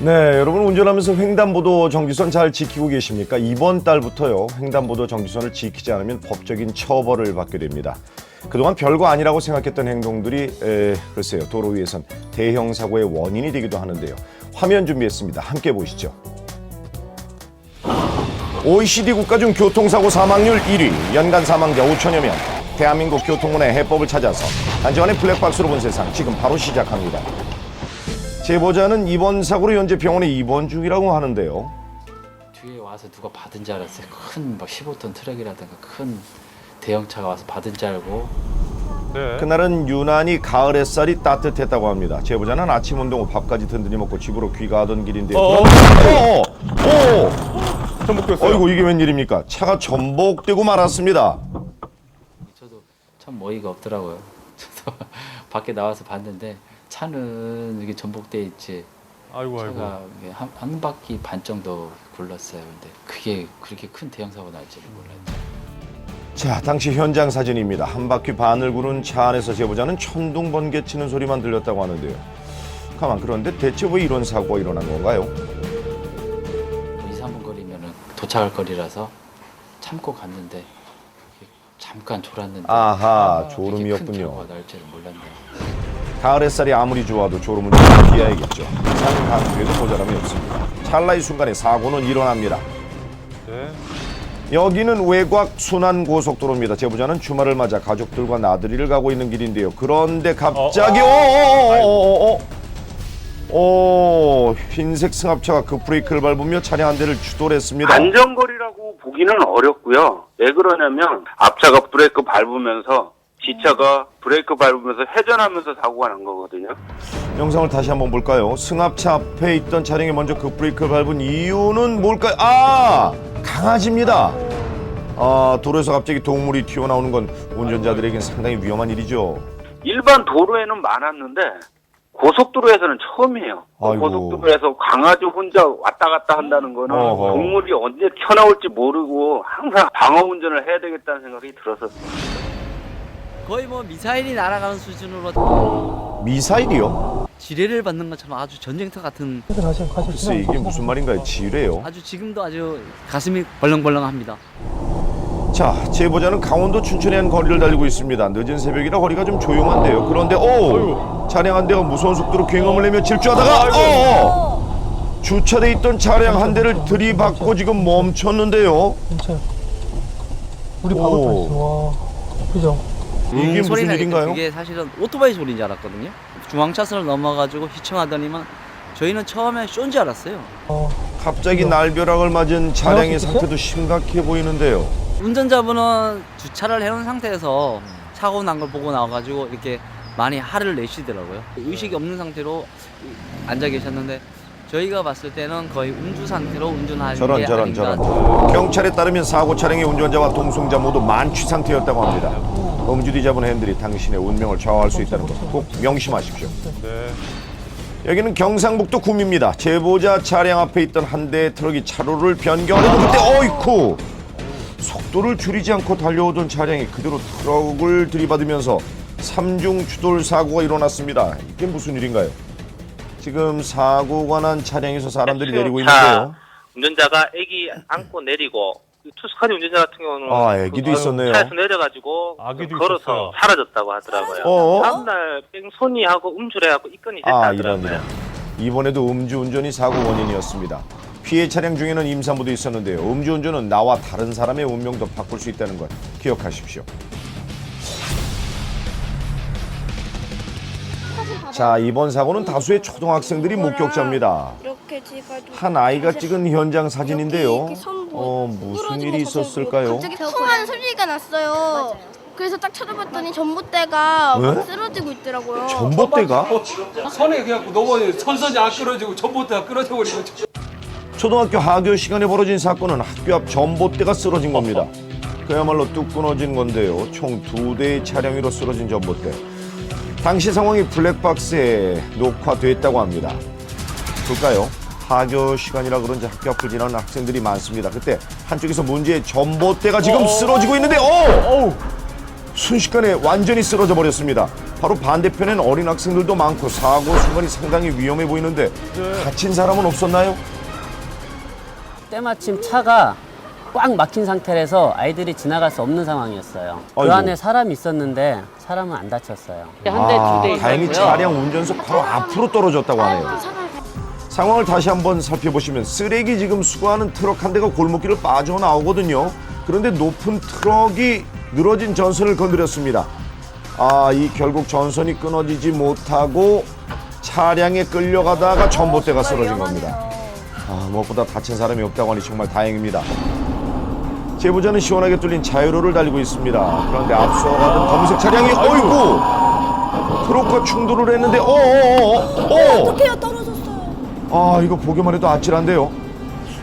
네, 여러분 운전하면서 횡단보도 정지선 잘 지키고 계십니까? 이번 달부터요, 횡단보도 정지선을 지키지 않으면 법적인 처벌을 받게 됩니다. 그동안 별거 아니라고 생각했던 행동들이 글쎄요, 도로 위에선 대형 사고의 원인이 되기도 하는데요. 화면 준비했습니다. 함께 보시죠. OECD 국가 중 교통사고 사망률 1위, 연간 사망자 5천여 명. 대한민국 교통문의 해법을 찾아서 한지원의 블랙박스로 본 세상 지금 바로 시작합니다. 제보자는 이번 사고로 현재 병원에 입원 중이라고 하는데요. 뒤에 와서 누가 받은 줄 알았어요. 큰 15톤 트럭이라든가 큰 대형차가 와서 받은 줄 알고. 네. 그날은 유난히 가을 햇살이 따뜻했다고 합니다. 제보자는 아침 운동 후 밥까지 든든히 먹고 집으로 귀가하던 길인데요. 전복됐어요. 어이구, 이게 웬일입니까? 차가 전복되고 말았습니다. 저도 참 어이가 없더라고요. 저도 밖에 나와서 봤는데 차는 이게 전복돼 있지. 아이고. 차가 이게 한 바퀴 반 정도 굴렀어요. 근데 그게 그렇게 큰 대형 사고 날 줄은 몰랐죠. 자, 당시 현장 사진입니다. 한 바퀴 반을 구른 차 안에서 제보자는 천둥 번개 치는 소리만 들렸다고 하는데요. 가만, 그런데 대체 왜 이런 사고가 일어난 건가요? 2, 3분 거리면은 도착할 거리라서 참고 갔는데 잠깐 졸았는데. 아하, 이렇게 졸음이었군요. 큰 사고가 날 줄은 몰랐네요. 가을 햇살이 아무리 좋아도 졸음은 좀 피해야겠죠. 이상 강도에도 모자람이 없습니다. 찰나의 순간에 사고는 일어납니다. 네. 여기는 외곽 순환고속도로입니다. 제보자는 주말을 맞아 가족들과 나들이를 가고 있는 길인데요. 그런데 갑자기 흰색 승합차가 급브레이크를 밟으며 차량 한 대를 추돌했습니다. 안전거리라고 보기는 어렵고요. 왜 그러냐면 앞차가 브레이크 밟으면서 뒷차가 브레이크 밟으면서 회전하면서 사고가 난 거거든요. 영상을 다시 한번 볼까요? 승합차 앞에 있던 차량이 먼저 급브레이크를 밟은 이유는 뭘까요? 아! 강아지입니다. 도로에서 갑자기 동물이 튀어나오는 건 운전자들에겐 상당히 위험한 일이죠. 일반 도로에는 많았는데 고속도로에서는 처음이에요. 아이고. 고속도로에서 강아지 혼자 왔다 갔다 한다는 거는 어허. 동물이 언제 튀어나올지 모르고 항상 방어 운전을 해야 되겠다는 생각이 들어서 거의 뭐 미사일이 날아가는 수준으로 미사일이요? 지뢰를 받는 것처럼 아주 전쟁터 같은, 글쎄, 이게 무슨 말인가요? 지뢰요? 아주 지금도 아주 가슴이 벌렁벌렁합니다. 자, 제보자는 강원도 춘천에 한 거리를 달리고 있습니다. 늦은 새벽이라 거리가 좀 조용한데요. 그런데 차량 한 대가 무서운 속도로 굉음을 내며 질주하다가 주차돼 있던 차량 한 대를 들이받고 지금 멈췄는데요. 진짜 우리 박을 뻔했어. 와, 그죠? 이게 무슨 소리 나니까 일인가요? 그게 사실은 오토바이 소리인 줄 알았거든요. 중앙차선을 넘어가지고 휘청하더니만 저희는 처음에 쇼인 줄 알았어요. 갑자기 날벼락을 맞은 차량의 상태도 심각해 보이는데요. 운전자분은 주차를 해놓은 상태에서 사고 난 걸 보고 나와가지고 이렇게 많이 화를 내시더라고요. 의식이 없는 상태로 앉아 계셨는데 저희가 봤을 때는 거의 음주 상태로 운전하는 게 아닌가. 경찰에 따르면 사고 차량의 운전자와 동승자 모두 만취 상태였다고 합니다. 음주 뒤잡은 핸들이 당신의 운명을 좌우할 수 있다는 것 꼭 명심하십시오. 네. 여기는 경상북도 구미입니다. 제보자 차량 앞에 있던 한 대의 트럭이 차로를 변경하려던 그때 어이쿠! 속도를 줄이지 않고 달려오던 차량이 그대로 트럭을 들이받으면서 3중 추돌 사고가 일어났습니다. 이게 무슨 일인가요? 지금 사고가 난 차량에서 사람들이 내리고 있는데요. 운전자가 애기 안고 내리고 투스카니 운전자 같은 경우는 애기도 있었네요. 차에서 내려가지고 아기도 걸어서 있었어요. 사라졌다고 하더라고요. 다음날 뺑소니 하고 음주를 해갖고 입건이 됐다 하더라고요. 이런. 이번에도 음주운전이 사고 원인이었습니다. 피해 차량 중에는 임산부도 있었는데요. 음주운전은 나와 다른 사람의 운명도 바꿀 수 있다는 것 기억하십시오. 자, 이번 사고는 다수의 초등학생들이 목격자입니다. 한 아이가 찍은 현장 사진인데요. 무슨 일이 있었을까요? 갑자기 통한 소리가 났어요. 그래서 딱 찾아봤더니 전봇대가 네? 막 쓰러지고 있더라고요. 전봇대가? 선에 그냥 넘어 선선이 안 끌어지고 전봇대가 끌어져 버리고. 초등학교 하교 시간에 벌어진 사건은 학교 앞 전봇대가 쓰러진 겁니다. 그야말로 뚝 끊어진 건데요. 총 2대의 차량 위로 쓰러진 전봇대. 당시 상황이 블랙박스에 녹화됐다고 합니다. 볼까요? 하교 시간이라 그런지 학교 앞을 지나는 학생들이 많습니다. 그때 한쪽에서 문제의 전봇대가 지금 쓰러지고 있는데 순식간에 완전히 쓰러져 버렸습니다. 바로 반대편엔 어린 학생들도 많고 사고 순간이 상당히 위험해 보이는데 다친 사람은 없었나요? 때마침 차가 꽉 막힌 상태라서 아이들이 지나갈 수 없는 상황이었어요. 그 아이고. 안에 사람이 있었는데 사람은 안 다쳤어요. 한 대, 두 대 다행히 있었고요. 차량 운전석 바로 앞으로 떨어졌다고 하네요. 상황을 다시 한번 살펴보시면 쓰레기 지금 수거하는 트럭 한 대가 골목길을 빠져나오거든요. 그런데 높은 트럭이 늘어진 전선을 건드렸습니다. 이 결국 전선이 끊어지지 못하고 차량에 끌려가다가 전봇대가 쓰러진 겁니다. 무엇보다 다친 사람이 없다고 하니 정말 다행입니다. 제보자는 시원하게 뚫린 자유로를 달리고 있습니다. 그런데 앞서가던 검은색 차량이 어이구! 트럭과 충돌을 했는데 어떡해요, 떨어졌어요. 이거 보기만 해도 아찔한데요.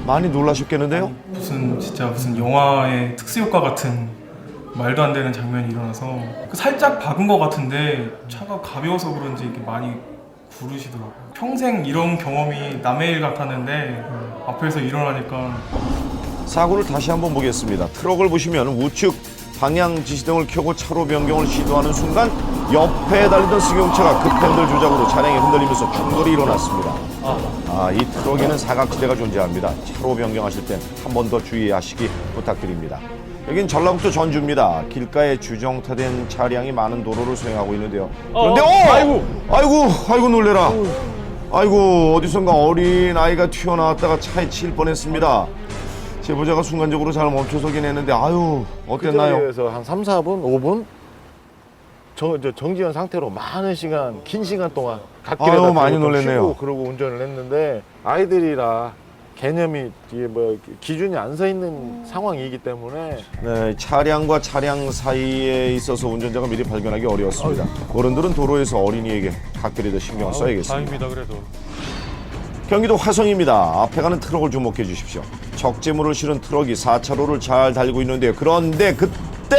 많이 놀라셨겠는데요? 무슨 영화의 특수효과 같은 말도 안 되는 장면이 일어나서 살짝 박은 것 같은데 차가 가벼워서 그런지 이렇게 많이 구르시더라고요. 평생 이런 경험이 남의 일 같았는데 앞에서 일어나니까. 사고를 다시 한번 보겠습니다. 트럭을 보시면 우측 방향 지시등을 켜고 차로 변경을 시도하는 순간 옆에 달리던 승용차가 급핸들 조작으로 차량이 흔들리면서 충돌이 일어났습니다. 이 트럭에는 사각지대가 존재합니다. 차로 변경하실 땐 한 번 더 주의하시기 부탁드립니다. 여긴 전라북도 전주입니다. 길가에 주정차된 차량이 많은 도로를 소행하고 있는데요. 그런데 아이고 놀래라. 아이고 어디선가 어린 아이가 튀어나왔다가 차에 치일 뻔했습니다. 제보자가 순간적으로 잘 멈춰서긴 했는데 어땠나요? 그 자리에서 한 3, 4분, 5분 정지한 상태로 많은 시간, 긴 시간 동안 갓길에다 많이 좀 놀랬네요. 쉬고 그러고 운전을 했는데 아이들이라 개념이 기준이 안 서 있는 상황이기 때문에 네, 차량과 차량 사이에 있어서 운전자가 미리 발견하기 어려웠습니다. 어른들은 도로에서 어린이에게 각별히 더 신경을 써야겠습니다. 다행입니다, 그래도. 경기도 화성입니다. 앞에 가는 트럭을 주목해 주십시오. 적재물을 실은 트럭이 4차로를 잘 달리고 있는데요. 그런데 그때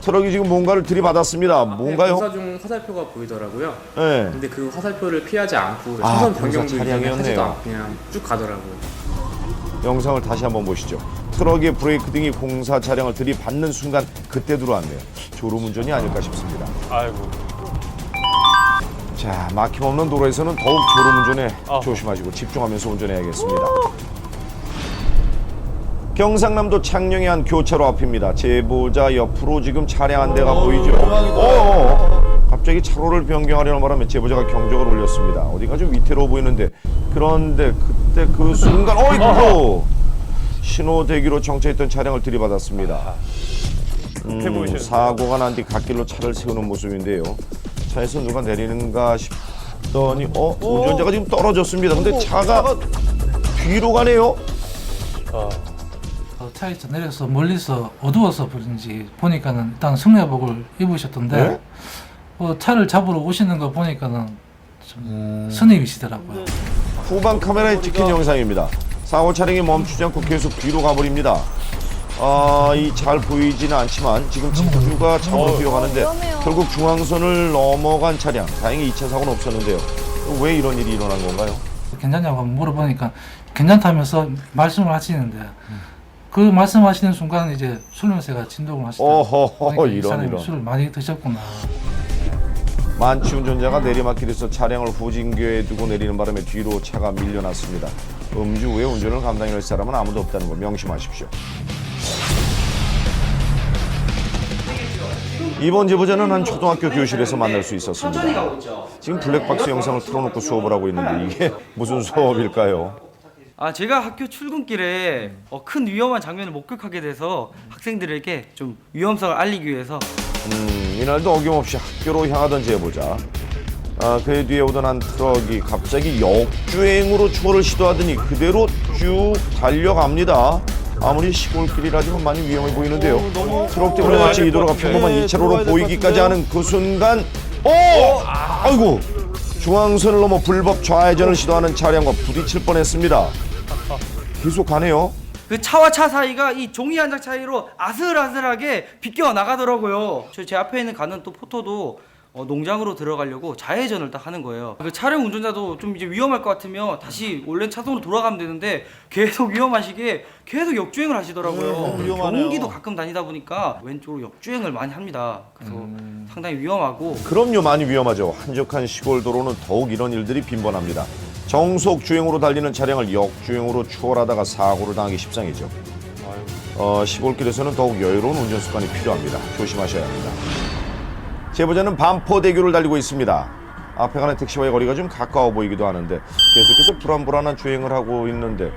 트럭이 지금 뭔가를 들이받았습니다. 뭔가요? 공사 중 화살표가 보이더라고요. 네. 근데 그 화살표를 피하지 않고 아, 차선 공사 변경도 차량이었네요. 하지도 않고 그냥 쭉 가더라고요. 영상을 다시 한번 보시죠. 트럭의 브레이크 등이 공사 차량을 들이받는 순간 그때 들어왔네요. 졸음운전이 아닐까 싶습니다. 아이고. 자, 막힘없는 도로에서는 더욱 졸음운전에 조심하시고 집중하면서 운전해야겠습니다. 경상남도 창녕의 한 교차로 앞입니다. 제보자 옆으로 지금 차량 한 대가 보이죠? 갑자기 차로를 변경하려는 바람에 제보자가 경적을 울렸습니다. 어디가 좀 위태로워 보이는데 그런데 그때 그 순간 신호 대기로 정차했던 차량을 들이받았습니다. 사고가 난 뒤 갓길로 차를 세우는 모습인데요. 차에서 누가 내리는가 싶더니 운전자가 지금 떨어졌습니다. 근데 차가 뒤로 가네요. 차에서 내려서 멀리서 어두워서 그런지 보니까는 일단 승려복을 입으셨던데 차를 잡으러 오시는 거 보니까는 좀 스님이시더라고요. 후방 카메라에 찍힌 영상입니다. 사고 차량이 멈추지 않고 계속 뒤로 가버립니다. 잘 보이지는 않지만 지금 차주가 차로 뛰어가는데 결국 중앙선을 넘어간 차량. 다행히 2차 사고는 없었는데요. 왜 이런 일이 일어난 건가요? 괜찮냐고 물어보니까 괜찮다면서 말씀을 하시는데 그 말씀하시는 순간 이제 술 냄새가 진동을 하시더라고요. 이 사람이 술을 많이 드셨구나. 만취 운전자가 내리막길에서 차량을 후진교에 두고 내리는 바람에 뒤로 차가 밀려났습니다. 음주 후에 운전을 감당할 사람은 아무도 없다는 거 명심하십시오. 이번 제보자는 한 초등학교 교실에서 만날 수 있었습니다. 지금 블랙박스 영상을 틀어놓고 수업을 하고 있는데 이게 무슨 수업일까요? 제가 학교 출근길에 큰 위험한 장면을 목격하게 돼서 학생들에게 좀 위험성을 알리기 위해서 이날도 어김없이 학교로 향하던 제보자. 그의 뒤에 오던 한 트럭이 갑자기 역주행으로 추월을 시도하더니 그대로 쭉 달려갑니다. 아무리 시골길이라지만 많이 위험해 보이는데요. 트럭 때문에 마치 이 도로가 평범한 2차로로 보이기까지 하는 그 순간 아이고! 중앙선을 넘어 불법 좌회전을 시도하는 차량과 부딪힐 뻔했습니다. 계속 가네요. 그 차와 차 사이가 이 종이 한 장 차이로 아슬아슬하게 비껴 나가더라고요. 제 앞에 있는 가는 또 포토도 농장으로 들어가려고 좌회전을 딱 하는 거예요. 그 차량 운전자도 좀 이제 위험할 것 같으면 다시 원래 차선으로 돌아가면 되는데 계속 위험하시게 계속 역주행을 하시더라고요. 그리고 위험하네요. 경기도 가끔 다니다 보니까 왼쪽으로 역주행을 많이 합니다. 그래서 상당히 위험하고. 그럼요, 많이 위험하죠. 한적한 시골 도로는 더욱 이런 일들이 빈번합니다. 정속 주행으로 달리는 차량을 역주행으로 추월하다가 사고를 당하기 십상이죠. 시골길에서는 더욱 여유로운 운전 습관이 필요합니다. 조심하셔야 합니다. 제보자는 반포대교를 달리고 있습니다. 앞에 가는 택시와의 거리가 좀 가까워 보이기도 하는데 계속해서 불안불안한 주행을 하고 있는데,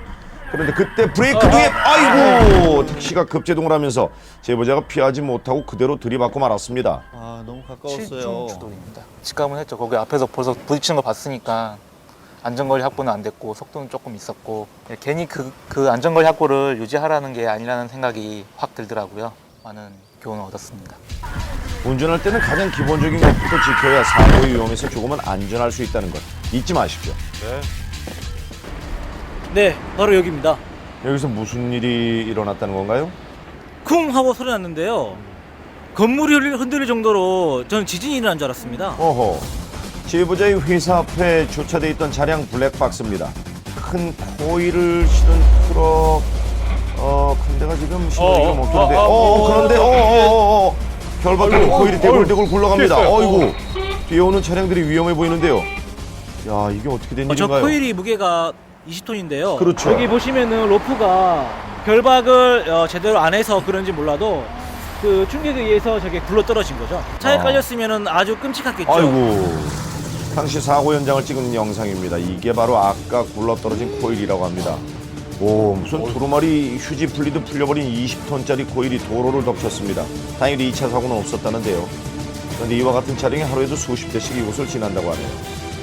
그런데 그때 브레이크 뒤에 아이고, 택시가 급제동을 하면서 제보자가 피하지 못하고 그대로 들이받고 말았습니다. 아, 너무 가까웠어요. 칠중 주도입니다. 직감은 했죠. 거기 앞에서 벌써 부딪히는 거 봤으니까 안전거리 확보는 안 됐고 속도는 조금 있었고, 괜히 그 안전거리 확보를 유지하라는 게 아니라는 생각이 확 들더라고요. 많은 교훈을 얻었습니다. 운전할 때는 가장 기본적인 것부터 지켜야 사고의 위험에서 조금은 안전할 수 있다는 것 잊지 마십시오. 네, 바로 여기입니다. 여기서 무슨 일이 일어났다는 건가요? 쿵 하고 소리 났는데요. 건물이 흔들릴 정도로 저는 지진이 일어난 줄 알았습니다. 어허. 제보자의 회사 앞에 주차돼 있던 차량 블랙박스입니다. 큰 코일을 실은 트럭, 근데가 지금 실어지기를 못하는데, 그런데, 결박으로 코일이 대굴대굴 굴러갑니다. 어이구, 뒤에 오는 차량들이 위험해 보이는데요. 야, 이게 어떻게 된 저 일인가요? 코일이 무게가 20톤인데요. 그렇죠. 여기 보시면은 로프가 결박을 제대로 안 해서 그런지 몰라도 그 충격에 의해서 저게 굴러 떨어진 거죠. 차에 깔렸으면은 아주 끔찍했겠죠. 아이고. 당시 사고 현장을 찍은 영상입니다. 이게 바로 아까 굴러떨어진 코일이라고 합니다. 오, 무슨 두루마리 휴지 풀리듯 풀려버린 20톤짜리 코일이 도로를 덮쳤습니다. 다행히 2차 사고는 없었다는데요. 그런데 이와 같은 차량이 하루에도 수십 대씩 이곳을 지난다고 하네요.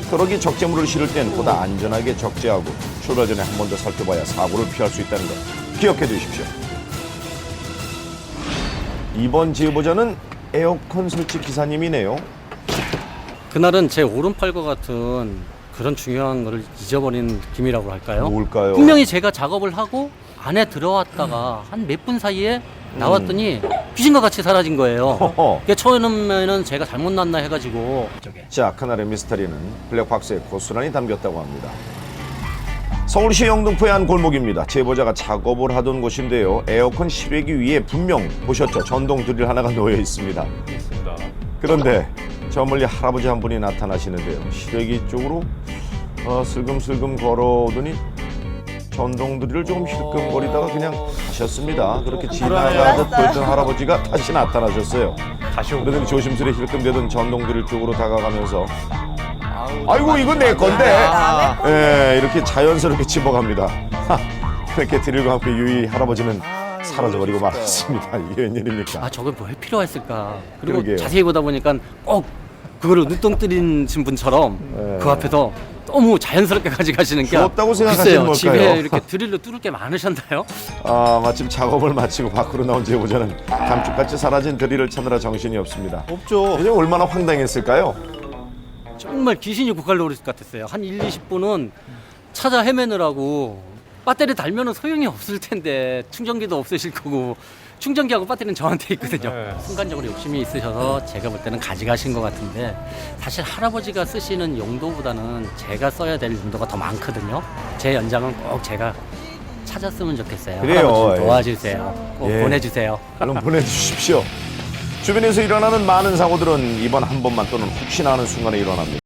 트럭이 적재물을 실을 땐 보다 안전하게 적재하고 출발 전에 한 번 더 살펴봐야 사고를 피할 수 있다는 것 기억해 두십시오. 이번 제보자는 에어컨 설치 기사님이네요. 그날은 제 오른팔과 같은 그런 중요한 거를 잊어버린 느낌이라고 할까요? 뭘까요? 분명히 제가 작업을 하고 안에 들어왔다가 한 몇 분 사이에 나왔더니 귀신과 같이 사라진 거예요. 그러니까 처음에는 제가 잘못 났나 해가지고. 자, 그날의 미스터리는 블랙박스에 고스란히 담겼다고 합니다. 서울시 영등포의 한 골목입니다. 제보자가 작업을 하던 곳인데요. 에어컨 실외기 위에 분명 보셨죠? 전동 드릴 하나가 놓여 있습니다. 그런데 저 멀리 할아버지 한 분이 나타나시는데요. 실외기 쪽으로 슬금슬금 걸어오더니 전동 드릴을 조금 힐끔거리다가 그냥 가셨습니다. 그렇게 지나가듯 보였던 할아버지가 다시 나타나셨어요. 그러더니 조심스레 힐끔대던 전동 드릴 쪽으로 다가가면서 아이고, 이건 내 건데. 예, 이렇게 자연스럽게 집어갑니다. 이렇게 드릴과 함께 유이 할아버지는 사라져버리고 말았습니다. 이게 웬일입니까? 아, 저건 왜 필요했을까? 그리고 그러게요. 자세히 보다 보니까 꼭 그거를 눈동 뜨리신 분처럼 그 앞에서 너무 자연스럽게 가져가시는 게 주웠다고 생각하시는 걸까요? 집에 이렇게 드릴로 뚫을 게 많으셨나요? 마침 작업을 마치고 밖으로 나온 제보자는 감쪽같이 사라진 드릴을 찾느라 정신이 없습니다. 없죠. 이제 얼마나 황당했을까요? 정말 귀신이 고칼 노릇 같았어요. 한 1, 20분은 찾아 헤매느라고 배터리 달면은 소용이 없을 텐데 충전기도 없으실 거고 충전기하고 배터리는 저한테 있거든요. 순간적으로 욕심이 있으셔서 제가 볼 때는 가져가신 것 같은데 사실 할아버지가 쓰시는 용도보다는 제가 써야 될 용도가 더 많거든요. 제 연장은 꼭 제가 찾았으면 좋겠어요. 그래요. 할아버지 좀 도와주세요. 꼭 보내주세요. 그럼 보내주십시오. 주변에서 일어나는 많은 사고들은 이번 한 번만 또는 혹시나 하는 순간에 일어납니다.